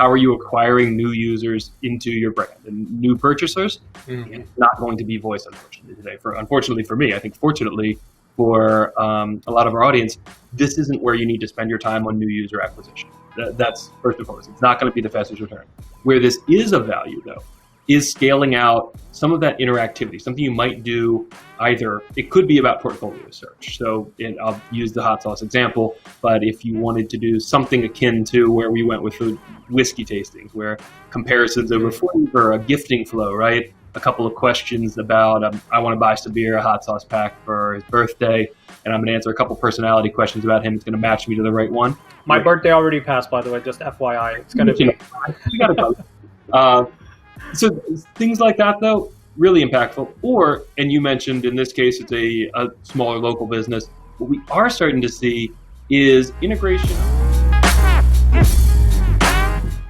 how are you acquiring new users into your brand and new purchasers? It's not going to be voice, unfortunately, today. Unfortunately for me, I think fortunately for a lot of our audience, this isn't where you need to spend your time on new user acquisition. That's first and foremost. It's not going to be the fastest return. Where this is of value, though, is scaling out some of that interactivity, something you might do either. It could be about portfolio search. So I'll use the hot sauce example, but if you wanted to do something akin to where we went with the whiskey tastings, where comparisons over flavor, a gifting flow, right? A couple of questions about, I want to buy Sabir a hot sauce pack for his birthday, and I'm going to answer a couple personality questions about him. It's going to match me to the right one. My birthday already passed, by the way, just FYI. It's going to be... You got to go. So things like that, though, really impactful. Or, and you mentioned in this case, it's a smaller local business. What we are starting to see is integration.